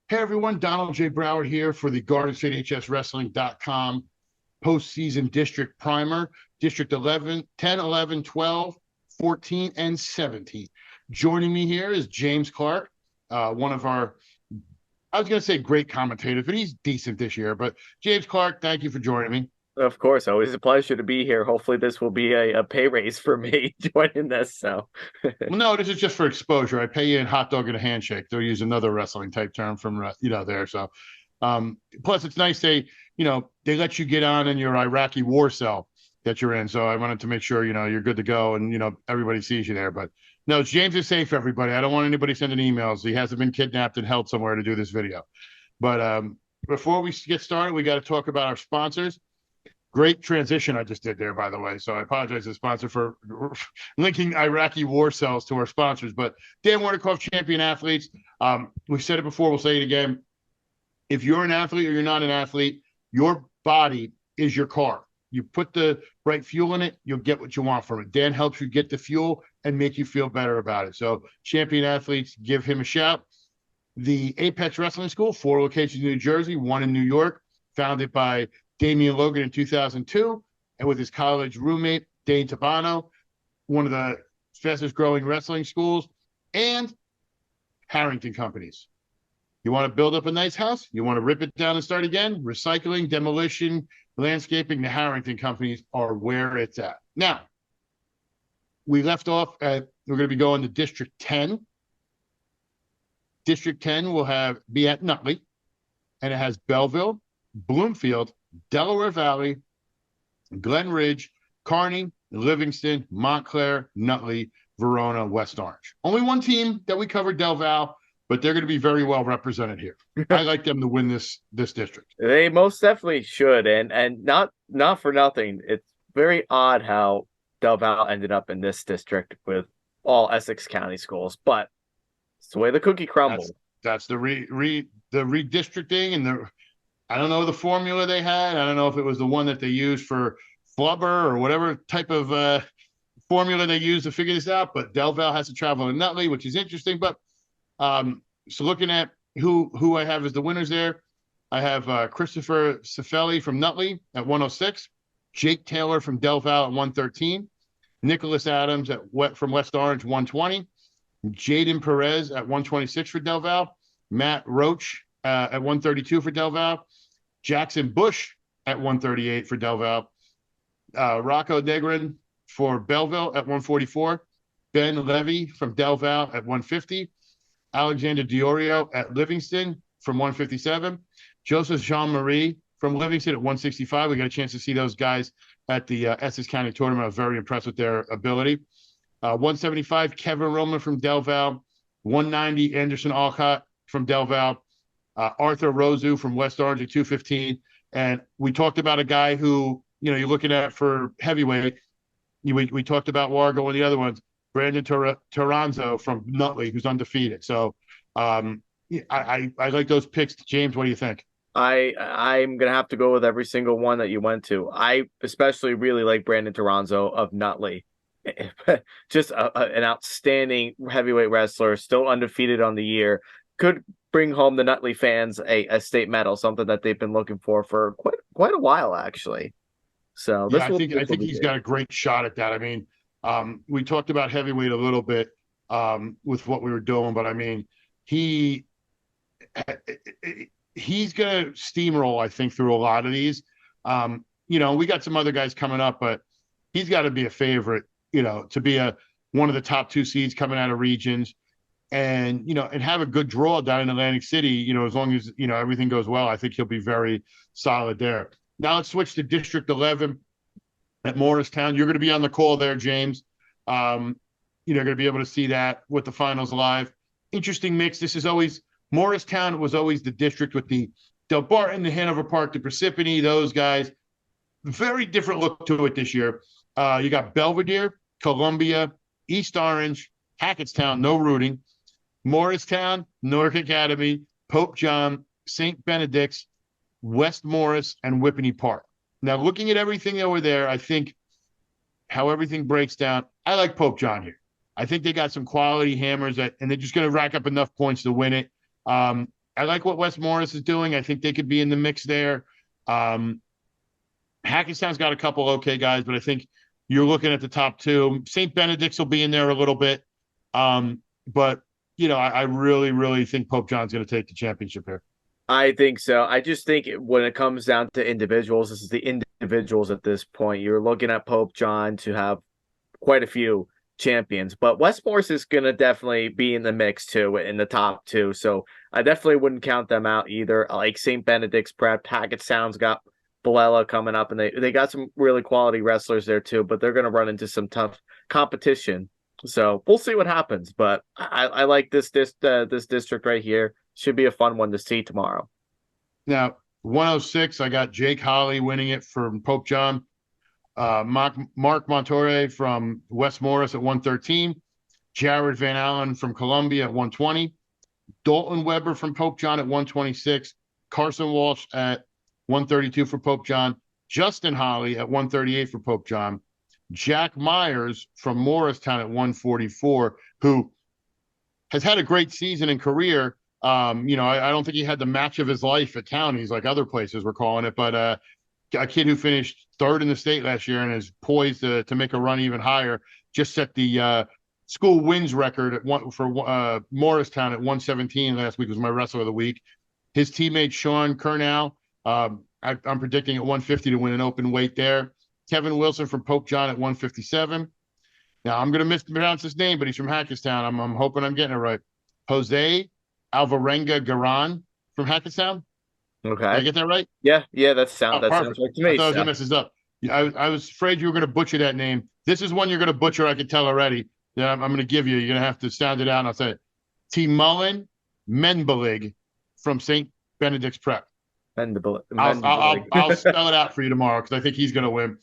Hey everyone, Donald J. Broward here for the GardenStateHSWrestling.com postseason district primer, District 11, 10, 11, 12, 14, and 17. Joining me here is James Clarke, one of our, I was going to say great commentators, but he's decent this year. But James Clarke, thank you for joining me. Of course, always a pleasure to be here. Hopefully, this will be a pay raise for me joining this. So, Well, no, this is just for exposure. I pay you in hot dog and a handshake. They'll use another wrestling type term from, there. So, plus it's nice they let you get on in your Iraqi war cell that you're in. So I wanted to make sure, you're good to go and, everybody sees you there. But no, James is safe, everybody. I don't want anybody sending emails. He hasn't been kidnapped and held somewhere to do this video. But before we get started, we got to talk about our sponsors. Great transition I just did there, by the way. So I apologize to the sponsor for linking Iraqi war cells to our sponsors. But Dan Wernikoff, Champion Athletes. We've said it before. We'll say it again. If you're an athlete or you're not an athlete, your body is your car. You put the right fuel in it, you'll get what you want from it. Dan helps you get the fuel and make you feel better about it. So Champion Athletes, give him a shout. The Apex Wrestling School, 4 locations in New Jersey, 1 in New York, founded by Damian Logan in 2002, and with his college roommate, Dane Tabano, one of the fastest growing wrestling schools, and Harrington Companies. You want to build up a nice house? You want to rip it down and start again? Recycling, demolition, landscaping, the Harrington Companies are where it's at. Now, we left off at, we're going to be going to District 10. District 10 will be at Nutley, and it has Belleville, Bloomfield, Delaware Valley, Glen Ridge, Kearney, Livingston, Montclair, Nutley, Verona, West Orange. Only one team that we covered, Del Val, but they're going to be very well represented here. I like them to win this district. they most definitely should, and not for nothing. It's very odd how Del Val ended up in this district with all Essex County schools, but it's the way the cookie crumbled. That's the redistricting and I don't know the formula they had. I don't know if it was the one that they used for flubber or whatever type of formula they used to figure this out. But Del Val has to travel to Nutley, which is interesting. But so looking at who I have as the winners there, I have Christopher Cifelli from Nutley at 106, Jake Taylor from Del Val at 113, Nicholas Adams from West Orange 120, Jaden Perez at 126 for Del Val, Matt Roach at 132 for Del Val, Jackson Bush at 138 for Del Val, Rocco Negrin for Belleville at 144, Ben Levy from Del Val at 150, Alexander Diorio at Livingston from 157, Joseph Jean-Marie from Livingston at 165. We got a chance to see those guys at the Essex County Tournament. I was very impressed with their ability. 175, Kevin Roman from Del Val, 190, Anderson Alcott from Del Val, Arthur Rosu from West Orange at 215. And we talked about a guy who, you're looking at for heavyweight. We talked about Wargo and the other ones, Brandon Toranzo from Nutley, who's undefeated. So I like those picks. James, what do you think? I'm gonna have to go with every single one that you went to. I especially really like Brandon Toranzo of Nutley. Just an outstanding heavyweight wrestler, still undefeated on the year. Could bring home the Nutley fans a state medal, something that they've been looking for quite a while, actually. So I think he's got a great shot at that. I mean, we talked about heavyweight a little bit with what we were doing, but I mean, he's going to steamroll, I think, through a lot of these. We got some other guys coming up, but he's got to be a favorite, to be one of the top 2 seeds coming out of regions. And and have a good draw down in Atlantic City, as long as everything goes well. I think he'll be very solid there. Now let's switch to District 11 at Morristown. You're going to be on the call there, James. Going to be able to see that with the finals live. Interesting mix. Morristown was always the district with the Del Barton, the Hanover Park, the Parsippany, those guys. Very different look to it this year. You got Belvedere, Columbia, East Orange, Hackettstown, no rooting, Morristown, Newark Academy, Pope John, St. Benedict's, West Morris, and Whippany Park. Now, looking at everything over there, I think how everything breaks down, I like Pope John here. I think they got some quality hammers and they're just going to rack up enough points to win it. I like what West Morris is doing. I think they could be in the mix there. Hackettstown's got a couple okay guys, but I think you're looking at the top two. St. Benedict's will be in there a little bit. But, I really, really think Pope John's going to take the championship here. I think so. I just think when it comes down to individuals, this is the individuals at this point. You're looking at Pope John to have quite a few champions, but West Morris is going to definitely be in the mix too, in the top two. So I definitely wouldn't count them out either. Like St. Benedict's prep, Hackettstown's got Balella coming up, and they got some really quality wrestlers there too, but they're going to run into some tough competition. So we'll see what happens. But I like this district right here. Should be a fun one to see tomorrow. Now, 106, I got Jake Holly winning it from Pope John. Mark Montoya from West Morris at 113. Jared Van Allen from Columbia at 120. Dalton Weber from Pope John at 126. Carson Walsh at 132 for Pope John. Justin Holly at 138 for Pope John. Jack Myers from Morristown at 144, who has had a great season and career. I don't think he had the match of his life at Townies like other places we're calling it, but a kid who finished third in the state last year and is poised to make a run even higher. Just set the school wins record for Morristown at 117 last week. Was my wrestler of the week. His teammate Sean Kernow, I'm predicting at 150 to win an open weight there. Kevin Wilson from Pope John at 157. Now I'm going to mispronounce his name, but he's from Hackettstown. I'm hoping I'm getting it right. Jose Alvarenga Garan from Hackettstown. Okay. Did I get that right? Yeah, that sounds right to me. I thought I was going to mess this up. I was afraid you were going to butcher that name. This is one you're going to butcher, I can tell already. That I'm going to give you. You're going to have to sound it out, and I'll say it. T. Mullen Menbelig from St. Benedict's Prep. I'll spell it out for you tomorrow because I think he's going to win.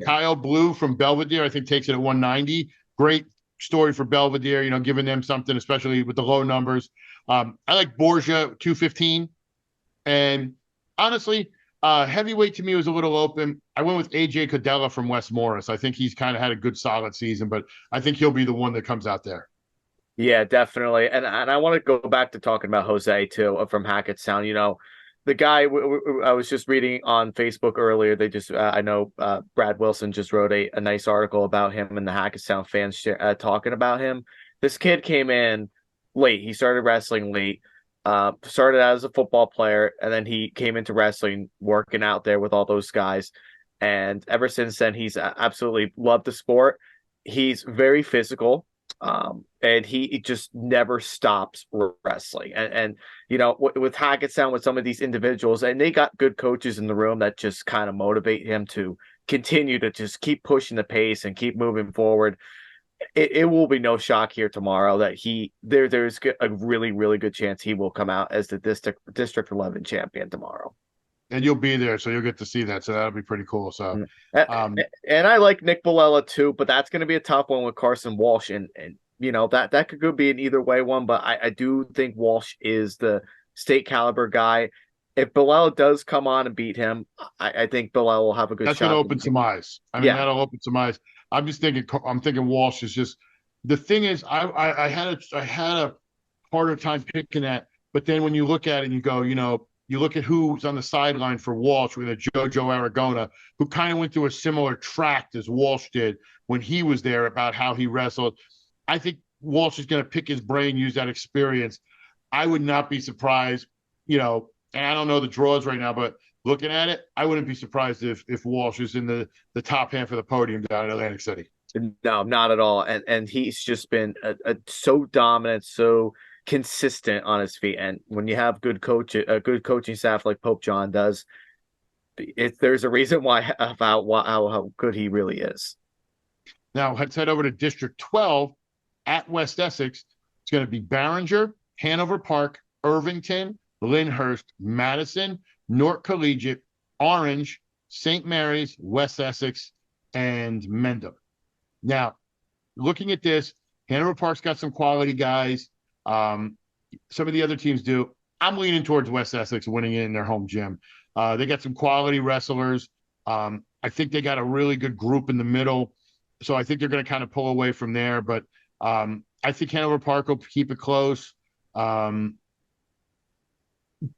Kyle Blue from Belvedere, I think, takes it at 190. Great story for Belvedere, giving them something, especially with the low numbers. I like Borgia 215. And honestly, heavyweight to me was a little open. I went with AJ Cadella from West Morris. I think he's kind of had a good, solid season, but I think he'll be the one that comes out there. Yeah, definitely. And I want to go back to talking about Jose too from Hackettstown. The guy I was just reading on Facebook earlier. They just I know Brad Wilson just wrote a nice article about him and the Hackettstown fans talking about him. This kid came in late. He started wrestling late. Started out as a football player, and then he came into wrestling, working out there with all those guys. And ever since then, he's absolutely loved the sport. He's very physical. And he just never stops wrestling. And with Hackettstown, with some of these individuals, and they got good coaches in the room that just kind of motivate him to continue to just keep pushing the pace and keep moving forward. It will be no shock here tomorrow that there's a really, really good chance he will come out as the District 11 champion tomorrow. And you'll be there, so you'll get to see that. So that'll be pretty cool. So, and I like Nick Balella too, but that's going to be a tough one with Carson Walsh, and that could be an either way one. But I do think Walsh is the state caliber guy. If Balella does come on and beat him, I think Balella will have a good shot. That's going to open some eyes. That'll open some eyes. I'm thinking Walsh is just the thing is I had a harder time picking that, but then when you look at it and you go, you look at who's on the sideline for Walsh with a JoJo Aragona, who kind of went through a similar tract as Walsh did when he was there about how he wrestled. I think Walsh is going to pick his brain, use that experience. I would not be surprised, and I don't know the draws right now, but looking at it, I wouldn't be surprised if Walsh is in the top half of the podium down in Atlantic City. No, not at all. And he's just been so dominant, so consistent on his feet. And when you have a good coaching staff like Pope John does, there's a reason why about how good he really is. Now let's head over to District 12 at West Essex. It's going to be Barringer, Hanover Park, Irvington, Lyndhurst, Madison, North Collegiate, Orange, St. Mary's, West Essex, and Mendham. Now, looking at this, Hanover Park's got some quality guys. Some of the other teams do. I'm leaning towards West Essex winning it in their home gym. They got some quality wrestlers. I think they got a really good group in the middle. So I think they're going to kind of pull away from there. But I think Hanover Park will keep it close.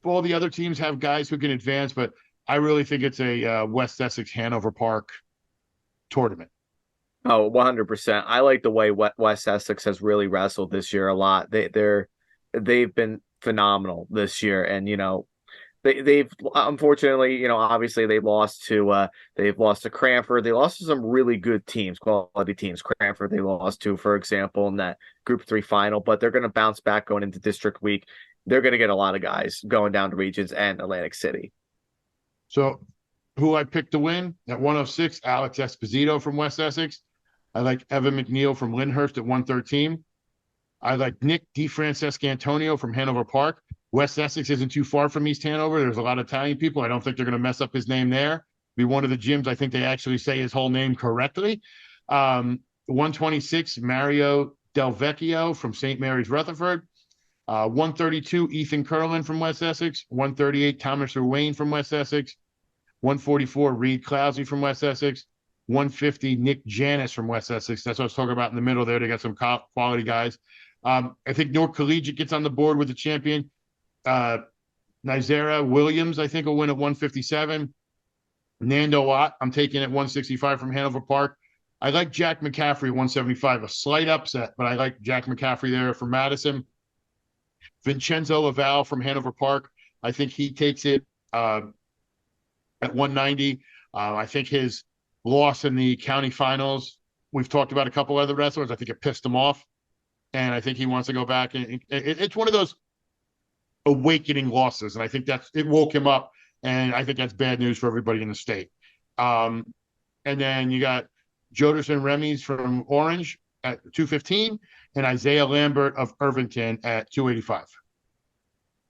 all the other teams have guys who can advance, but I really think it's a West Essex Hanover Park tournament. Oh, 100%. I like the way West Essex has really wrestled this year a lot. They've been phenomenal this year, and they've unfortunately, obviously they've lost to Cranford. They lost to some really good teams, quality teams. Cranford they lost to, for example, in that Group 3 final, but they're going to bounce back going into District Week. They're going to get a lot of guys going down to Regions and Atlantic City. So, who I picked to win at 106? Alex Esposito from West Essex. I like Evan McNeil from Lyndhurst at 113. I like Nick DeFrancesco Antonio from Hanover Park. West Essex isn't too far from East Hanover. There's a lot of Italian people. I don't think they're going to mess up his name there. Be one of the gyms. I think they actually say his whole name correctly. 126, Mario Del Vecchio from St. Mary's Rutherford. 132, Ethan Curlin from West Essex. 138, Thomas Wayne from West Essex. 144, Reed Clousey from West Essex. 150, Nick Janis from West Essex. That's what I was talking about in the middle there. They got some quality guys. I think North Collegiate gets on the board with the champion. Nizera Williams, I think, will win at 157. Nando Watt, I'm taking at 165 from Hanover Park. I like Jack McCaffrey at 175. A slight upset, but I like Jack McCaffrey there from Madison. Vincenzo Laval from Hanover Park. I think he takes it at 190. I think his loss in the county finals, we've talked about a couple other wrestlers. I think it pissed him off. And I think he wants to go back. And it's one of those awakening losses. And I think it woke him up. And I think that's bad news for everybody in the state. And then you got Jodison Remies from Orange at 215 and Isaiah Lambert of Irvington at 285.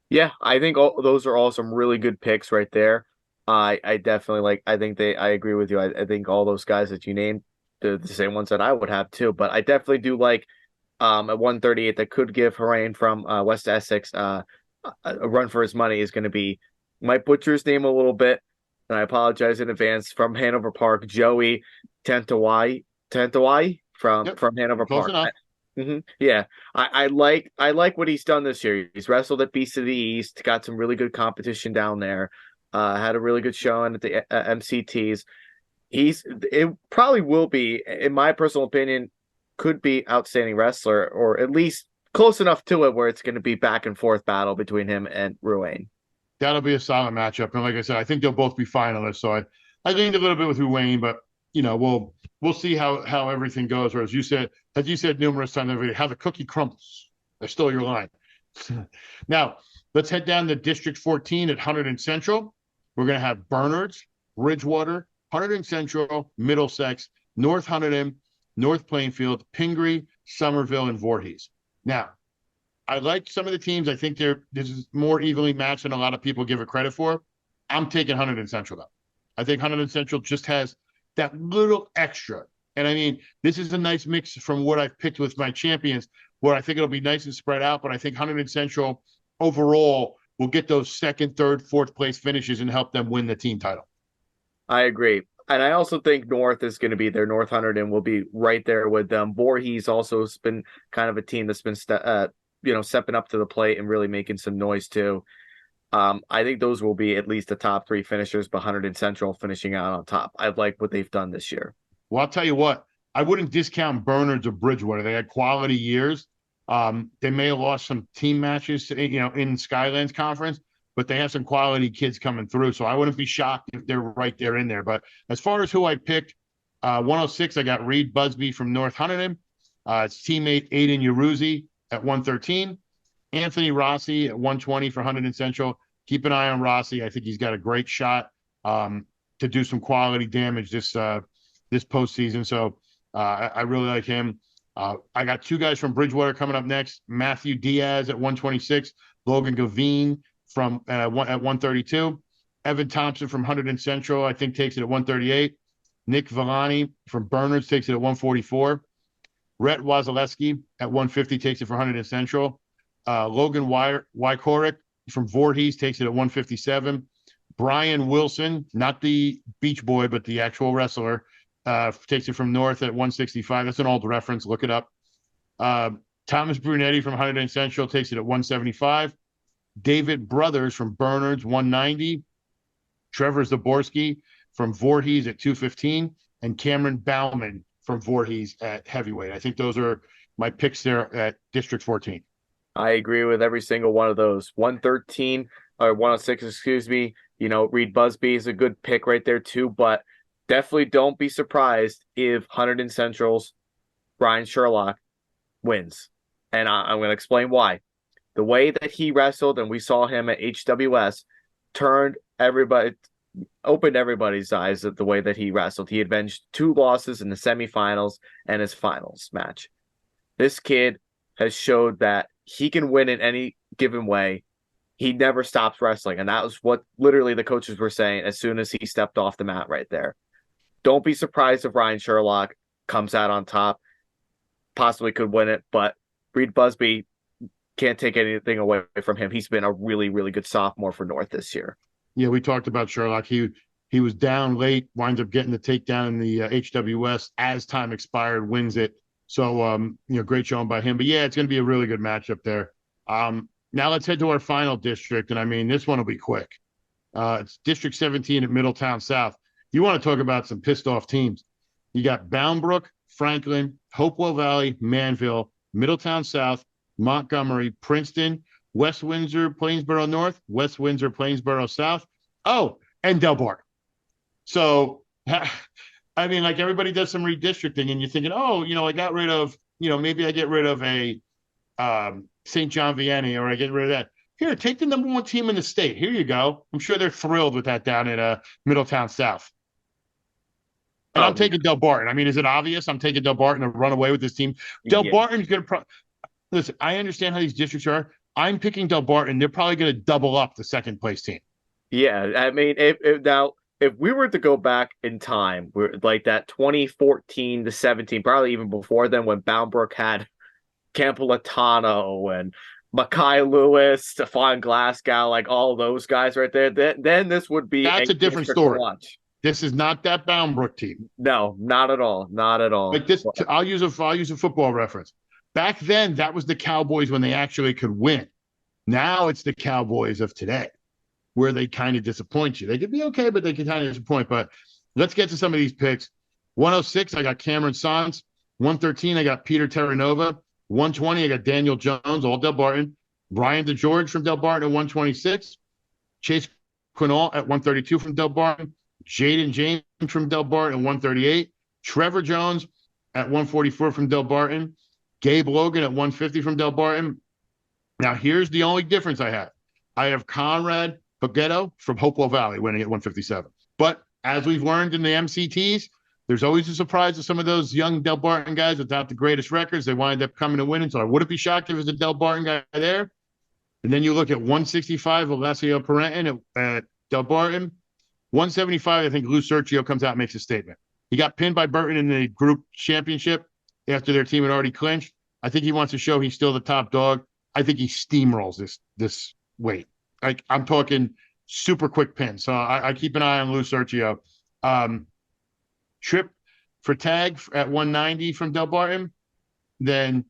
Yeah, I think those are all some really good picks right there. I definitely I agree with you. I think all those guys that you named, they're the same ones that I would have too. But I definitely do like at 138 that could give Harain from West Essex a run for his money is going to be, might butcher his name a little bit, and I apologize in advance, from Hanover Park, Joey Tantawai from Hanover Close Park. enough. Yeah, I like what he's done this year. He's wrestled at Beast of the East, got some really good competition down there, had a really good showing at the MCTs. It probably will be, in my personal opinion, could be outstanding wrestler, or at least close enough to it where it's going to be back and forth battle between him and Ruane. That'll be a solid matchup. And like I said, I think they'll both be finalists. So I leaned a little bit with Ruane, but we'll see how everything goes. Or as you said numerous times, how the cookie crumbles. I stole your line. Now, let's head down to District 14 at Hunterdon Central. We're going to have Bernards, Bridgewater, Hunterdon Central, Middlesex, North Hunterdon, North Plainfield, Pingree, Somerville, and Voorhees. Now, I like some of the teams. I think this is more evenly matched than a lot of people give it credit for. I'm taking Hunterdon Central, though. I think Hunterdon Central just has that little extra. And I mean, this is a nice mix from what I've picked with my champions, where I think it'll be nice and spread out. But I think Hunterdon Central overall will get those second, third, fourth place finishes and help them win the team title. I agree. And I also think North is going to be there. North Hunterdon will be right there with them. Voorhees also has been kind of a team that's been stepping up to the plate and really making some noise too. I think those will be at least the top three finishers, but Hunterdon Central finishing out on top. I like what they've done this year. Well, I'll tell you what, I wouldn't discount Bernards or Bridgewater. They had quality years. They may have lost some team matches, in Skylands Conference, but they have some quality kids coming through. So I wouldn't be shocked if they're right there in there. But as far as who I picked, 106, I got Reed Busby from North Hunterdon. His teammate Aiden Yeruzzi at 113. Anthony Rossi at 120 for Hunterdon Central. Keep an eye on Rossi. I think he's got a great shot to do some quality damage this postseason. So I really like him. I got two guys from Bridgewater coming up next. Matthew Diaz at 126. Logan Gavine at 132. Evan Thompson from Hunterdon Central, I think, takes it at 138. Nick Villani from Bernards takes it at 144. Rhett Wazaleski at 150 takes it for Hunterdon Central. Logan Wycorick from Voorhees takes it at 157. Brian Wilson, not the Beach Boy, but the actual wrestler, takes it from North at 165. That's an old reference. Look it up. Thomas Brunetti from Hunterdon Central takes it at 175. David Brothers from Bernards, 190. Trevor Zaborski from Voorhees at 215. And Cameron Bauman from Voorhees at heavyweight. I think those are my picks there at District 14. I agree with every single one of those. 113 or 106, excuse me. Reed Busby is a good pick right there too, but definitely don't be surprised if Hunterdon Central's Brian Sherlock wins. And I'm going to explain why. The way that he wrestled, and we saw him at HWS, opened everybody's eyes at the way that he wrestled. He avenged 2 losses in the semifinals and his finals match. This kid has showed that he can win in any given way. He never stops wrestling, and that was what literally the coaches were saying as soon as he stepped off the mat right there. Don't be surprised if Ryan Sherlock comes out on top, possibly could win it, but Reed Busby can't take anything away from him. He's been a really, really good sophomore for North this year. Yeah, we talked about Sherlock. He was down late, winds up getting the takedown in the HWS as time expired, wins it. So, great showing by him. But, yeah, it's going to be a really good matchup there. Now let's head to our final district, and, this one will be quick. It's District 17 at Middletown South. You want to talk about some pissed-off teams. You got Boundbrook, Franklin, Hopewell Valley, Manville, Middletown South, Montgomery, Princeton, West Windsor, Plainsboro North, West Windsor, Plainsboro South. Oh, and Del Barton. So, everybody does some redistricting, and you're thinking, I got rid of, maybe I get rid of a St. John Vianney, or I get rid of that. Here, take the number 1 team in the state. Here you go. I'm sure they're thrilled with that down in Middletown South. And I'm taking Del Barton. Is it obvious? I'm taking Del Barton to run away with this team. Del Barton's going to listen, I understand how these districts are. I'm picking Del Barton. They're probably going to double up the second place team. Yeah, if we were to go back in time, we're like that 2014 to 17, probably even before then, when Boundbrook had Campolatano and Mackay Lewis, Stefan Glasgow, like all those guys right there, then this would be a different story. This is not that Boundbrook team. No, not at all. Not at all. Like this, I'll use a football reference. Back then, that was the Cowboys when they actually could win. Now it's the Cowboys of today, where they kind of disappoint you. They could be okay, but they can kind of disappoint. But let's get to some of these picks. 106, I got Cameron Sanz. 113, I got Peter Terranova. 120, I got Daniel Jones, all Del Barton. Brian DeGeorge from Del Barton at 126. Chase Quinall at 132 from Del Barton. Jaden James from Del Barton at 138. Trevor Jones at 144 from Del Barton. Gabe Logan at 150 from Del Barton. Now, here's the only difference I have. I have Conrad Paghetto from Hopewell Valley winning at 157. But as we've learned in the MCTs, there's always a surprise to some of those young Del Barton guys without the greatest records. They wind up coming and winning. So I wouldn't be shocked if it was a Del Barton guy there. And then you look at 165, Alessio Parenton at Del Barton. 175, I think Lou Sergio comes out and makes a statement. He got pinned by Burton in the group championship after their team had already clinched. I think he wants to show he's still the top dog. I think he steamrolls this weight. Like, I'm talking super quick pin. So I keep an eye on Lou Sergio. Trip for tag at 190 from Del Barton. Then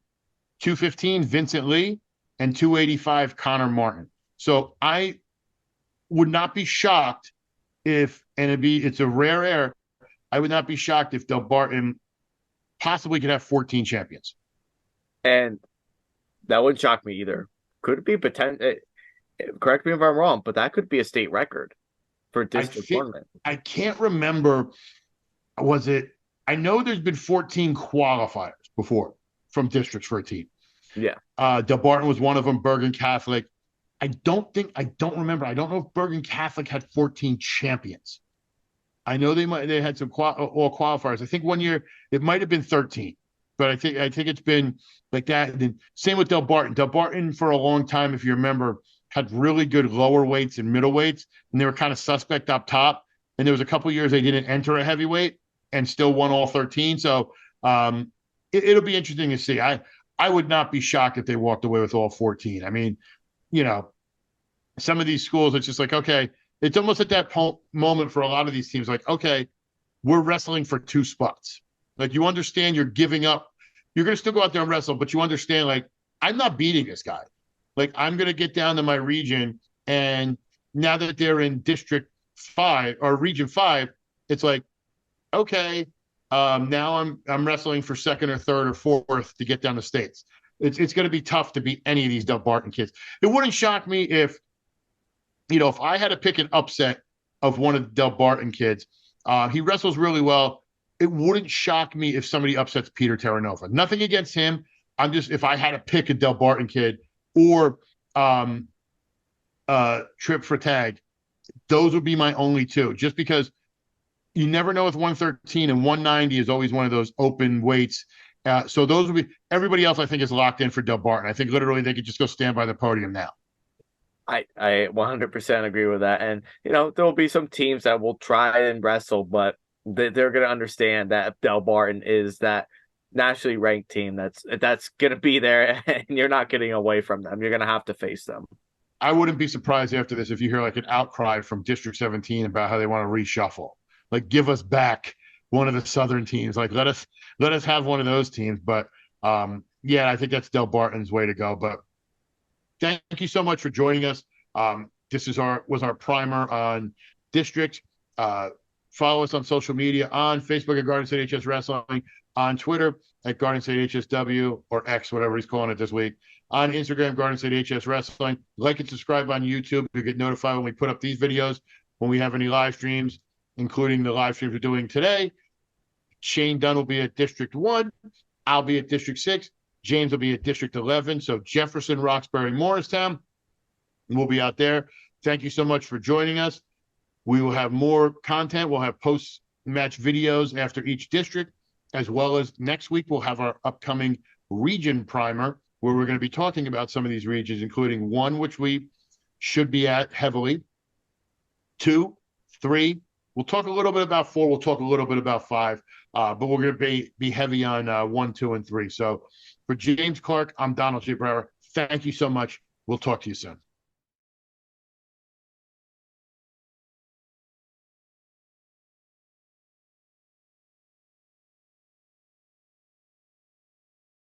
215, Vincent Lee. And 285, Connor Martin. So I would not be shocked if, and it's a rare air, I would not be shocked if Del Barton possibly could have 14 champions. And that wouldn't shock me either. Could it be potential? Correct me if I'm wrong, but that could be a state record for district tournament. I can't remember. I know there's been 14 qualifiers before from districts for a team. Yeah. Del Barton was one of them. Bergen Catholic. I don't remember. I don't know if Bergen Catholic had 14 champions. I know they had some all qualifiers. I think one year it might have been 13, but I think it's been like that. And same with Del Barton. Del Barton for a long time, if you remember, had really good lower weights and middle weights, and they were kind of suspect up top. And there was a couple of years they didn't enter a heavyweight and still won all 13. So it'll be interesting to see. I would not be shocked if they walked away with all 14. I mean, some of these schools, it's just like, okay, it's almost at that moment for a lot of these teams, like, okay, we're wrestling for 2 spots. Like, you understand you're giving up. You're going to still go out there and wrestle, but you understand, like, I'm not beating this guy. Like I'm going to get down to my region, and now that they're in District 5 or Region 5, it's like, okay, now I'm wrestling for second or third or fourth to get down the states. It's going to be tough to beat any of these Dumbarton kids. It wouldn't shock me if, if I had to pick an upset of one of the Dumbarton kids. He wrestles really well. It wouldn't shock me if somebody upsets Peter Terranova. Nothing against him. I'm just, if I had to pick a Dumbarton kid or Trip for tag, those would be my only two, just because you never know with 113, and 190 is always one of those open weights. So those would be, everybody else I think is locked in for Dumbarton. I think literally they could just go stand by the podium now. I 100% agree with that. And, there will be some teams that will try and wrestle, but they're going to understand that Dumbarton is that nationally ranked team that's going to be there, and you're not getting away from them. You're going to have to face them. I wouldn't be surprised after this if you hear like an outcry from District 17 about how they want to reshuffle. Like, give us back one of the Southern teams. Like, let us have one of those teams. But yeah, I think that's Dumbarton's way to go. But thank you so much for joining us. This was our primer on district. Follow us on social media, on Facebook at Garden State HS Wrestling, on Twitter at Garden State HSW, or X, whatever he's calling it this week, on Instagram, Garden State HS Wrestling. Like and subscribe on YouTube to get notified when we put up these videos, when we have any live streams, including the live streams we're doing today. Shane Dunn will be at District 1. I'll be at District 6. James will be at District 11. So Jefferson, Roxbury, Morristown. We'll be out there. Thank you so much for joining us. We will have more content. We'll have post-match videos after each district, as well as next week we'll have our upcoming region primer, where we're going to be talking about some of these regions, including 1, which we should be at heavily, 2, 3. We'll talk a little bit about 4. We'll talk a little bit about 5, but we're going to be heavy on 1, 2, and 3. So for James Clarke, I'm Donald J. Brower. Thank you so much. We'll talk to you soon.